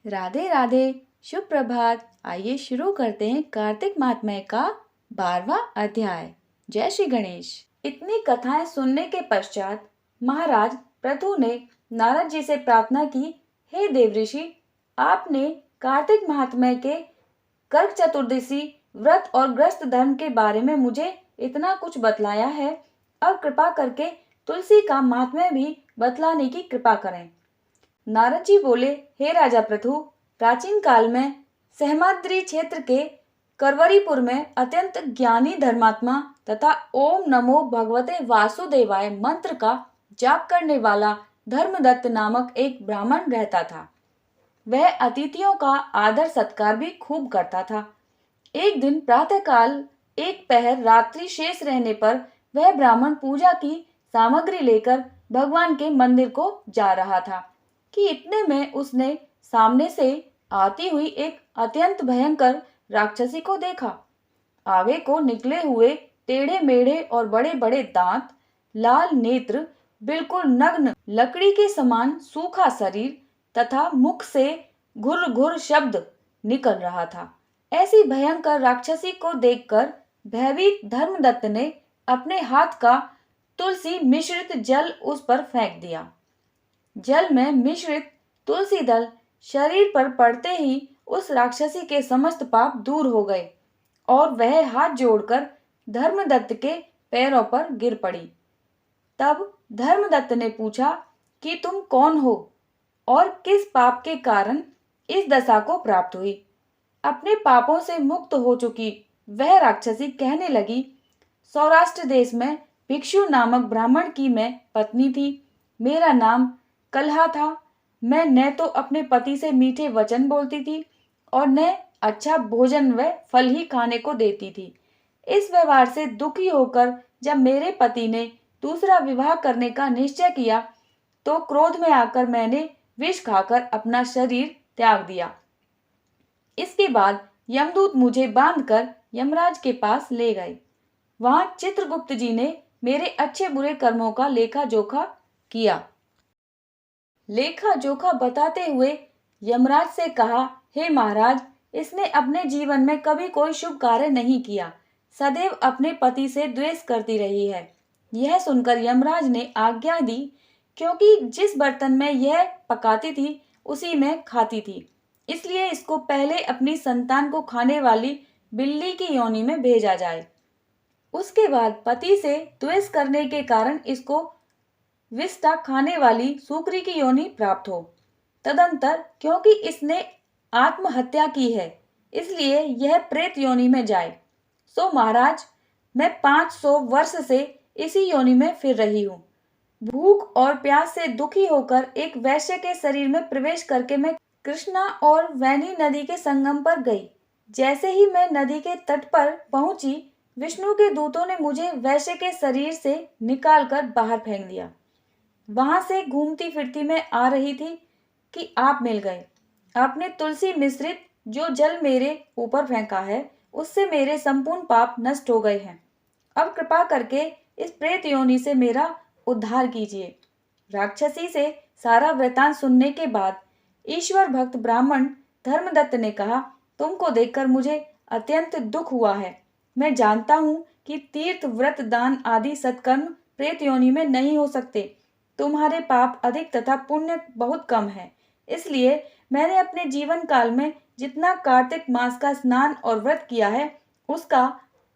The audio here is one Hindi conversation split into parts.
राधे राधे। शुभ प्रभात। आइए शुरू करते हैं कार्तिक महात्म्य का 12वां अध्याय। जय श्री गणेश। इतनी कथाएं सुनने के पश्चात महाराज पृथु ने नारद जी से प्रार्थना की, हे देवऋषि, आपने कार्तिक महात्म्य के कर्क चतुर्दशी व्रत और ग्रस्त धर्म के बारे में मुझे इतना कुछ बतलाया है। अब कृपा करके तुलसी का महात्म्य भी बतलाने की कृपा करें। नारद जी बोले, हे राजा पृथु, प्राचीन काल में सहमाद्री क्षेत्र के करवरीपुर में अत्यंत ज्ञानी धर्मात्मा तथा ओम नमो भगवते वासुदेवाय मंत्र का जाप करने वाला धर्मदत्त नामक एक ब्राह्मण रहता था। वह अतिथियों का आदर सत्कार भी खूब करता था। एक दिन प्रातःकाल एक पहर रात्रि शेष रहने पर वह ब्राह्मण पूजा की सामग्री लेकर भगवान के मंदिर को जा रहा था कि इतने में उसने सामने से आती हुई एक अत्यंत भयंकर राक्षसी को देखा। आगे को निकले हुए टेढ़े मेढ़े और बड़े बड़े दांत, लाल नेत्र, बिल्कुल नग्न, लकड़ी के समान सूखा शरीर तथा मुख से घुर घुर शब्द निकल रहा था। ऐसी भयंकर राक्षसी को देखकर भयभीत धर्मदत्त ने अपने हाथ का तुलसी मिश्रित जल उस पर फेंक दिया। जल में मिश्रित तुलसी दल शरीर पर पड़ते ही उस राक्षसी के समस्त पाप दूर हो गए और वह हाथ जोड़कर धर्मदत्त के पैरों पर गिर पड़ी। तब धर्मदत्त ने पूछा कि तुम कौन हो और किस पाप के कारण इस दशा को प्राप्त हुई। अपने पापों से मुक्त हो चुकी वह राक्षसी कहने लगी, सौराष्ट्र देश में भिक्षु नामक ब्राह्मण की मैं पत्नी थी। मेरा नाम कलहा था। मैं न तो अपने पति से मीठे वचन बोलती थी और न अच्छा भोजन व फल ही खाने को देती थी। इस व्यवहार से दुखी होकर जब मेरे पति ने दूसरा विवाह करने का निश्चय किया तो क्रोध में आकर मैंने विष खाकर अपना शरीर त्याग दिया। इसके बाद यमदूत मुझे बांधकर यमराज के पास ले गए। वहां चित्रगुप्त जी ने मेरे अच्छे बुरे कर्मों का लेखा जोखा किया। लेखा जोखा बताते हुए यमराज से कहा, हे महाराज, इसने अपने जीवन में कभी कोई शुभ कार्य नहीं किया, सदैव अपने पति से द्वेष करती रही है। यह सुनकर यमराज ने आज्ञा दी, क्योंकि जिस बर्तन में यह पकाती थी उसी में खाती थी, इसलिए इसको पहले अपनी संतान को खाने वाली बिल्ली की योनि में भेजा जाए। उसके बाद पति से द्वेष करने के कारण इसको विष्ठा खाने वाली सूकरी की योनि प्राप्त हो। तदंतर क्योंकि इसने आत्महत्या की है, इसलिए यह प्रेत योनि में जाए। सो महाराज, मैं 500 वर्ष से इसी योनि में फिर रही हूँ। भूख और प्यास से दुखी होकर एक वैश्य के शरीर में प्रवेश करके मैं कृष्णा और वैनी नदी के संगम पर गई। जैसे ही मैं नदी के तट पर पहुंची, विष्णु के दूतों ने मुझे वैश्य के शरीर से निकालकर बाहर फेंक दिया। वहां से घूमती फिरती मैं आ रही थी कि आप मिल गए। आपने तुलसी मिश्रित जो जल मेरे ऊपर फेंका है, उससे मेरे संपूर्ण पाप नष्ट हो गए हैं। अब कृपा करके इस प्रेत योनि से मेरा उद्धार कीजिए। राक्षसी से सारा वृतांत सुनने के बाद ईश्वर भक्त ब्राह्मण धर्मदत्त ने कहा, तुमको देखकर मुझे अत्यंत दुख हुआ है। मैं जानता हूँ कि तीर्थ, व्रत, दान आदि सत्कर्म प्रेत योनि में नहीं हो सकते। तुम्हारे पाप अधिक तथा पुण्य बहुत कम है। इसलिए मैंने अपने जीवन काल में जितना कार्तिक मास का स्नान और व्रत किया है, उसका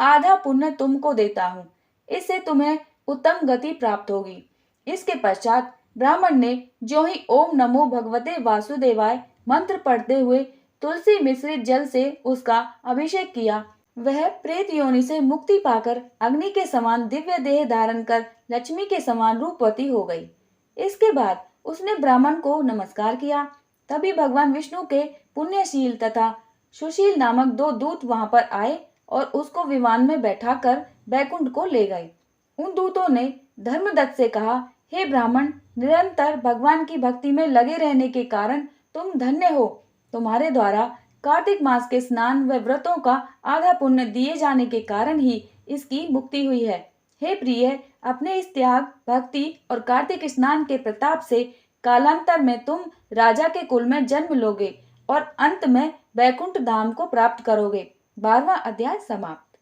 आधा पुण्य तुमको देता हूँ। इससे तुम्हें उत्तम गति प्राप्त होगी। इसके पश्चात ब्राह्मण ने जो ही ओम नमो भगवते वासुदेवाय मंत्र पढ़ते हुए तुलसी मिश्रित जल से उसका अभिषेक किया, वह प्रेत योनि से मुक्ति पाकर अग्नि के समान दिव्य देह धारण कर लक्ष्मी के समान रूपवती हो गई। इसके बाद उसने ब्राह्मण को नमस्कार किया। तभी भगवान विष्णु के पुण्यशील तथा सुशील नामक 2 दूत वहां पर आए और उसको विमान में बैठाकर बैकुंठ को ले गए। उन दूतों ने धर्मदत्त से कहा, हे ब्राह्मण, निरंतर भगवान की भक्ति में लगे रहने के कारण तुम धन्य हो। तुम्हारे द्वारा कार्तिक मास के स्नान व व्रतों का आधा पुण्य दिए जाने के कारण ही इसकी मुक्ति हुई है। हे प्रिय, अपने इस त्याग, भक्ति और कार्तिक स्नान के प्रताप से कालांतर में तुम राजा के कुल में जन्म लोगे और अंत में वैकुंठ धाम को प्राप्त करोगे। 12वां अध्याय समाप्त।